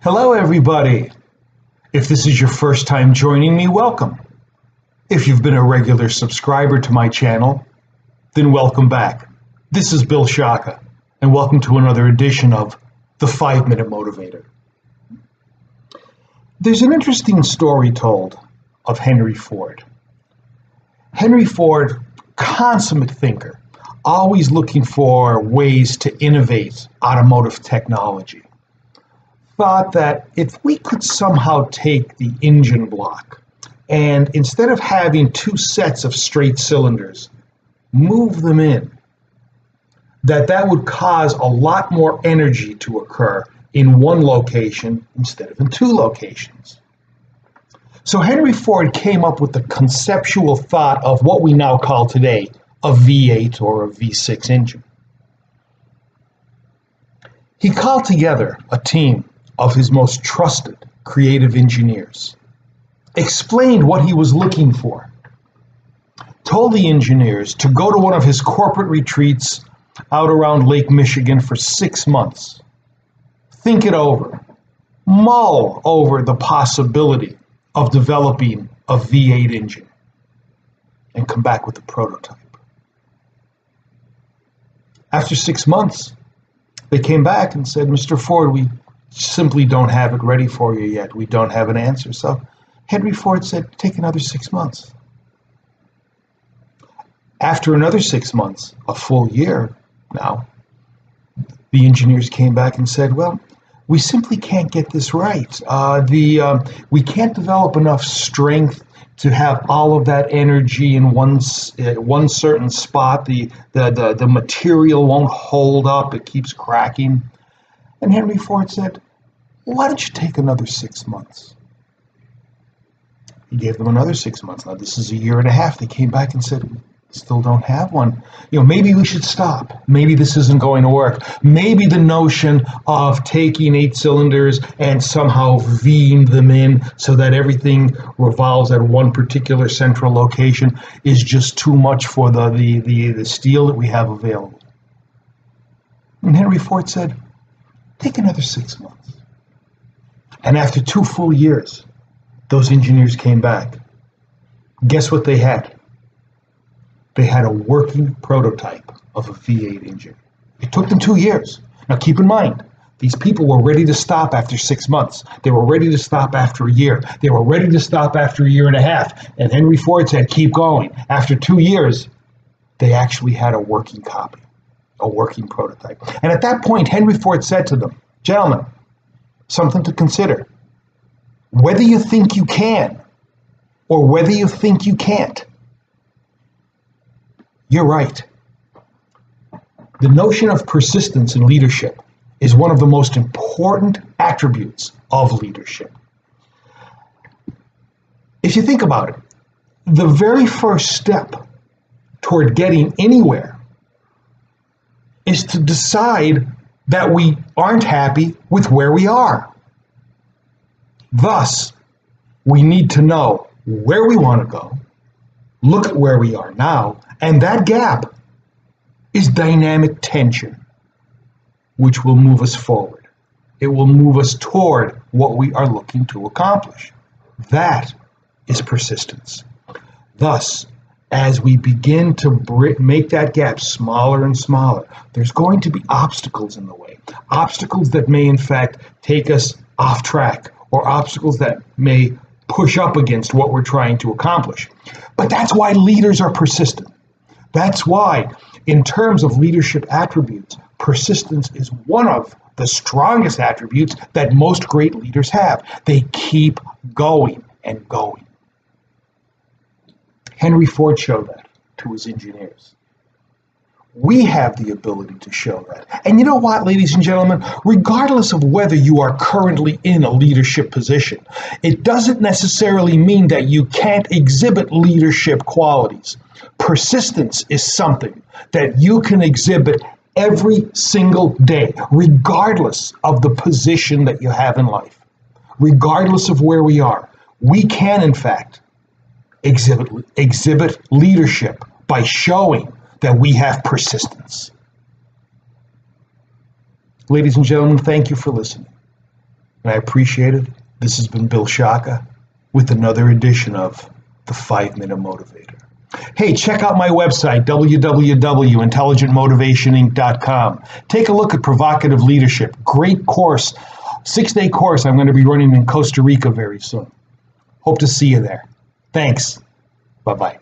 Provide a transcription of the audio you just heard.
Hello, everybody. If this is your first time joining me, welcome. If you've been a regular subscriber to my channel, then welcome back. This is Bill Shaka, and welcome to another edition of The 5-Minute Motivator. There's an interesting story told of Henry Ford. Henry Ford, consummate thinker, always looking for ways to innovate automotive technology, thought that if we could somehow take the engine block and instead of having two sets of straight cylinders, move them in, that would cause a lot more energy to occur in one location instead of in two locations. So Henry Ford came up with the conceptual thought of what we now call today a V8 or a V6 engine. He called together a team of his most trusted creative engineers, explained what he was looking for, told the engineers to go to one of his corporate retreats out around Lake Michigan for 6 months, think it over, mull over the possibility of developing a V8 engine, and come back with a prototype. After 6 months, they came back and said, "Mr. Ford, we simply don't have it ready for you yet. We don't have an answer." So Henry Ford said, "Take another 6 months." After another 6 months, a full year now, the engineers came back and said, "Well, we simply can't get this right. We can't develop enough strength to have all of that energy in one certain spot. The material won't hold up. It keeps cracking." And Henry Ford said, "Why don't you take another 6 months?" He gave them another 6 months. Now, this is a year and a half. They came back and said, "We still don't have one. Maybe we should stop. Maybe this isn't going to work. Maybe the notion of taking 8 cylinders and somehow V'ing them in so that everything revolves at one particular central location is just too much for the steel that we have available." And Henry Ford said, "Take another 6 months." And after 2 full years, those engineers came back. Guess what they had? They had a working prototype of a V8 engine. It took them 2 years. Now keep in mind, these people were ready to stop after 6 months. They were ready to stop after a year. They were ready to stop after a year and a half. And Henry Ford said, "Keep going." After 2 years, they actually had a working copy, a working prototype. And at that point, Henry Ford said to them, "Gentlemen, something to consider. Whether you think you can or whether you think you can't, you're right. The notion of persistence in leadership is one of the most important attributes of leadership." If you think about it, the very first step toward getting anywhere is to decide that we aren't happy with where we are. Thus, we need to know where we want to go, look at where we are now, and that gap is dynamic tension, which will move us forward. It will move us toward what we are looking to accomplish. That is persistence. Thus, as we begin to make that gap smaller and smaller, there's going to be obstacles in the way. Obstacles that may, in fact, take us off track, or obstacles that may push up against what we're trying to accomplish. But that's why leaders are persistent. That's why, in terms of leadership attributes, persistence is one of the strongest attributes that most great leaders have. They keep going and going. Henry Ford showed that to his engineers. We have the ability to show that. And you know what, ladies and gentlemen, regardless of whether you are currently in a leadership position, it doesn't necessarily mean that you can't exhibit leadership qualities. Persistence is something that you can exhibit every single day, regardless of the position that you have in life, regardless of where we are. We can, in fact, exhibit leadership by showing that we have persistence. Ladies and gentlemen, thank you for listening. and I appreciate it. This has been Bill Shaka with another edition of the 5-Minute Motivator. Hey, check out my website, www.intelligentmotivationinc.com. Take a look at Provocative Leadership. Great course, 6-day course I'm going to be running in Costa Rica very soon. Hope to see you there. Thanks. Bye-bye.